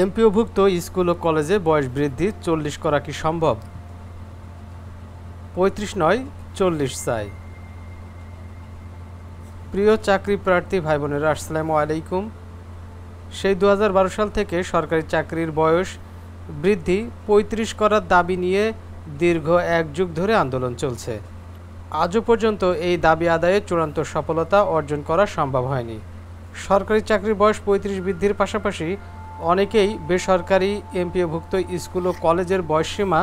এমপিওভুক্ত school ও কলেজে বয়স বৃদ্ধি 40 করা কি সম্ভব? 35 নয় 40 চাই। প্রিয় চাকরি প্রার্থী ভাই বোনেরা, আসসালামু আলাইকুম। সেই 2012 সাল থেকে সরকারি চাকরির বয়স বৃদ্ধি 35 করার দাবি নিয়ে দীর্ঘ এক যুগ ধরে আন্দোলন চলছে। আজও পর্যন্ত এই দাবি আদায়ে চূড়ান্ত সফলতা অর্জন করা সম্ভব হয়নি। সরকারি চাকরির বয়স 35 বৃদ্ধির পাশাপাশি অনেকেই বেসরকারি এমপিওভুক্ত স্কুল ও কলেজের বয়সসীমা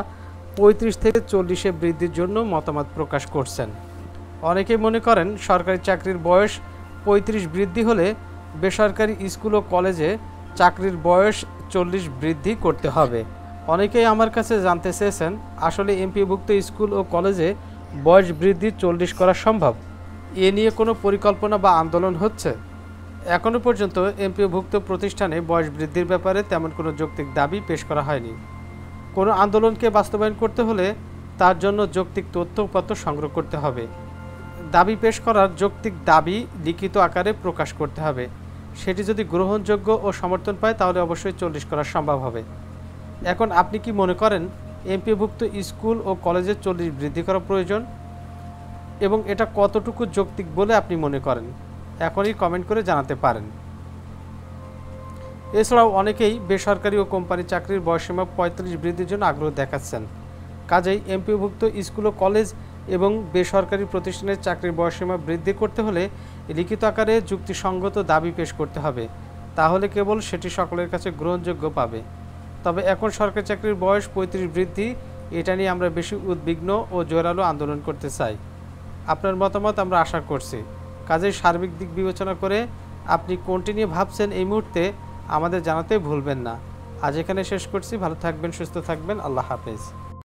35 থেকে 40-এ বৃদ্ধির জন্য মতামত প্রকাশ করছেন। অনেকেই মনে করেন সরকারি চাকরির বয়স 35 বৃদ্ধি হলে বেসরকারি স্কুল ও কলেজে চাকরির বয়স 40 বৃদ্ধি করতে হবে। অনেকেই আমার কাছে জানতে চেয়েছেন, আসলে এমপিওভুক্ত স্কুল ও কলেজে বয়স বৃদ্ধি 40 করা সম্ভব? এ নিয়ে কোনো পরিকল্পনা বা আন্দোলন হচ্ছে? এখনও পর্যন্ত এমপিওভুক্ত প্রতিষ্ঠানে বয়স বৃদ্ধির ব্যাপারে তেমন কোনো যৌক্তিক দাবি পেশ করা হয়নি। কোনো আন্দোলনকে বাস্তবায়ন করতে হলে তার জন্য যৌক্তিক তথ্যপত্র সংগ্রহ করতে হবে। দাবি পেশ করার যৌক্তিক দাবি লিখিত আকারে প্রকাশ করতে হবে। সেটি যদি গ্রহণযোগ্য ও সমর্থন পায় তাহলে অবশ্যই 40 করা সম্ভব হবে। এখন আপনি কি মনে করেন এমপিওভুক্ত স্কুল ও কলেজে 40 বৃদ্ধি করা প্রয়োজন এবং এটা কতটুকু যৌক্তিক বলে আপনি মনে করেন? এখনই কমেন্ট করে জানাতে পারেন। এছাড়াও অনেকেই বেসরকারি ও কোম্পানি চাকরির বয়সসীমা 45 বৃদ্ধির জন্য আগ্রহ দেখাচ্ছেন। কাজেই এমপিওভুক্ত স্কুল ও কলেজ এবং বেসরকারি প্রতিষ্ঠানের চাকরির বয়সসীমা বৃদ্ধি করতে হলে লিখিত আকারে যুক্তিসঙ্গত দাবি পেশ করতে হবে, তাহলে কেবল সেটি সকলের কাছে গ্রহণযোগ্য পাবে। তবে এখন সরকারি চাকরির বয়স 35 বৃদ্ধি, এটা নিয়ে আমরা বেশি উদ্বিগ্ন ও জোরালো আন্দোলন করতে চাই। আপনার মতামত আমরা আশা করছি। কাজেই সার্বিক দিক বিবেচনা করে আপনি কোনটি নিয়ে ভাবছেন এই মুহূর্তে আমাদের জানাতে ভুলবেন না। আজ এখানে শেষ করছি। ভালো থাকবেন, সুস্থ থাকবেন। আল্লাহ হাফেজ।